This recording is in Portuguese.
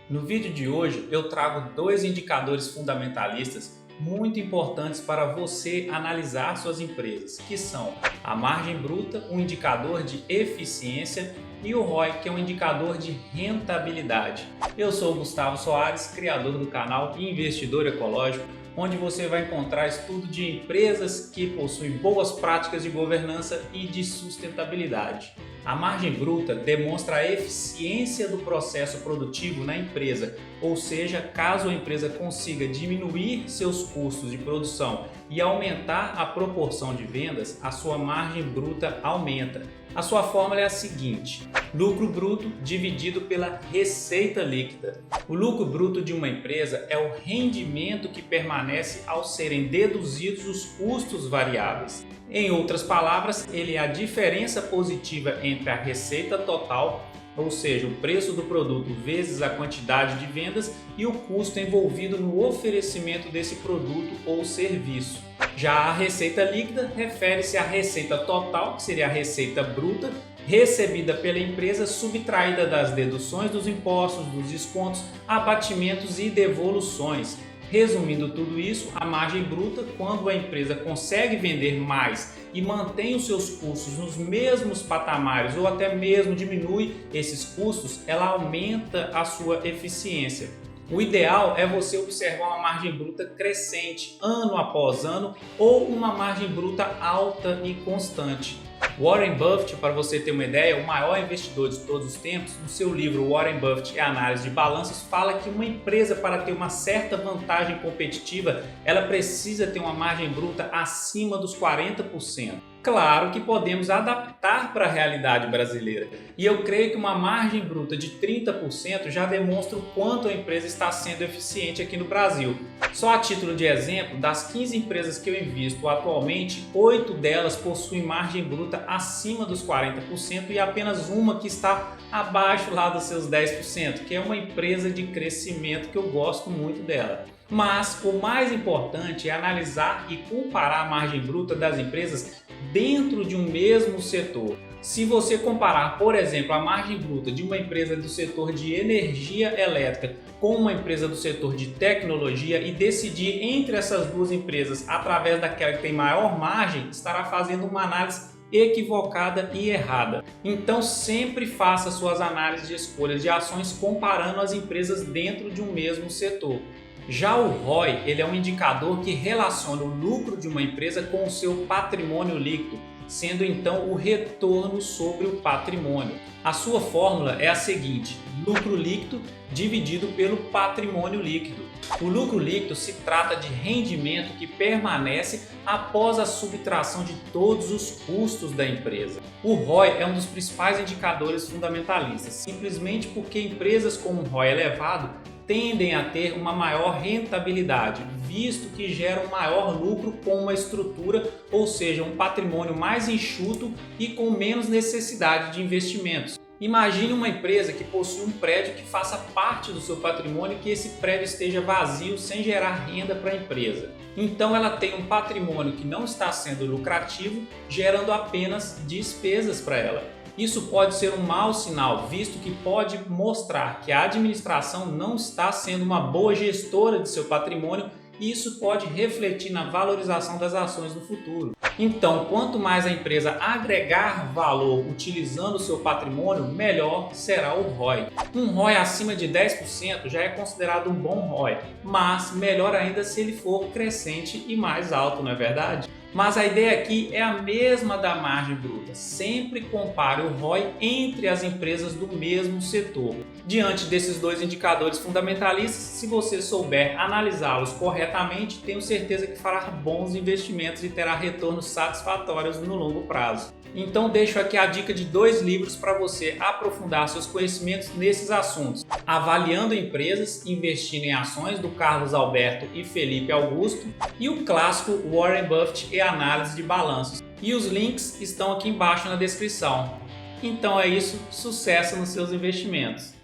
No vídeo de hoje eu trago dois indicadores fundamentalistas muito importantes para você analisar suas empresas, que são a margem bruta, um indicador de eficiência, e o ROI, que é um indicador de rentabilidade. Eu sou o Gustavo Soares, criador do canal Investidor Ecológico, onde você vai encontrar estudo de empresas que possuem boas práticas de governança e de sustentabilidade. A margem bruta demonstra a eficiência do processo produtivo na empresa, ou seja, caso a empresa consiga diminuir seus custos de produção e aumentar a proporção de vendas, a sua margem bruta aumenta. A sua fórmula é a seguinte: lucro bruto dividido pela receita líquida. O lucro bruto de uma empresa é o rendimento que permanece ao serem deduzidos os custos variáveis. Em outras palavras, ele é a diferença positiva entre a receita total, ou seja, o preço do produto vezes a quantidade de vendas, e o custo envolvido no oferecimento desse produto ou serviço. Já a receita líquida refere-se à receita total, que seria a receita bruta, recebida pela empresa, subtraída das deduções dos impostos, dos descontos, abatimentos e devoluções. Resumindo tudo isso, a margem bruta, quando a empresa consegue vender mais e mantém os seus custos nos mesmos patamares ou até mesmo diminui esses custos, ela aumenta a sua eficiência. O ideal é você observar uma margem bruta crescente ano após ano ou uma margem bruta alta e constante. Warren Buffett, para você ter uma ideia, o maior investidor de todos os tempos, no seu livro Warren Buffett e a Análise de Balanços, fala que uma empresa, para ter uma certa vantagem competitiva, ela precisa ter uma margem bruta acima dos 40%. Claro que podemos adaptar para a realidade brasileira, e eu creio que uma margem bruta de 30% já demonstra o quanto a empresa está sendo eficiente aqui no Brasil. Só a título de exemplo, das 15 empresas que eu invisto atualmente, 8 delas possuem margem bruta acima dos 40% e apenas uma que está abaixo lá dos seus 10%, que é uma empresa de crescimento que eu gosto muito dela. Mas o mais importante é analisar e comparar a margem bruta das empresas dentro de um mesmo setor. Se você comparar, por exemplo, a margem bruta de uma empresa do setor de energia elétrica com uma empresa do setor de tecnologia e decidir entre essas duas empresas através daquela que tem maior margem, estará fazendo uma análise equivocada e errada. Então sempre faça suas análises de escolhas de ações comparando as empresas dentro de um mesmo setor. Já o ROI, ele é um indicador que relaciona o lucro de uma empresa com o seu patrimônio líquido, sendo então o retorno sobre o patrimônio. A sua fórmula é a seguinte: lucro líquido dividido pelo patrimônio líquido. O lucro líquido se trata de rendimento que permanece após a subtração de todos os custos da empresa. O ROI é um dos principais indicadores fundamentalistas, simplesmente porque empresas com um ROI elevado tendem a ter uma maior rentabilidade, visto que geram maior lucro com uma estrutura, ou seja, um patrimônio mais enxuto e com menos necessidade de investimentos. Imagine uma empresa que possui um prédio que faça parte do seu patrimônio e que esse prédio esteja vazio sem gerar renda para a empresa. Então ela tem um patrimônio que não está sendo lucrativo, gerando apenas despesas para ela. Isso pode ser um mau sinal, visto que pode mostrar que a administração não está sendo uma boa gestora de seu patrimônio, e isso pode refletir na valorização das ações no futuro. Então, quanto mais a empresa agregar valor utilizando o seu patrimônio, melhor será o ROI. Um ROI acima de 10% já é considerado um bom ROI, mas melhor ainda se ele for crescente e mais alto, não é verdade? Mas a ideia aqui é a mesma da margem bruta. Sempre compare o ROI entre as empresas do mesmo setor. Diante desses dois indicadores fundamentalistas, se você souber analisá-los corretamente, tenho certeza que fará bons investimentos e terá retornos satisfatórios no longo prazo. Então deixo aqui a dica de 2 livros para você aprofundar seus conhecimentos nesses assuntos: Avaliando Empresas, Investindo em Ações, do Carlos Alberto e Felipe Augusto, e o clássico Warren Buffett e Análise de Balanços. E os links estão aqui embaixo na descrição. Então é isso, sucesso nos seus investimentos!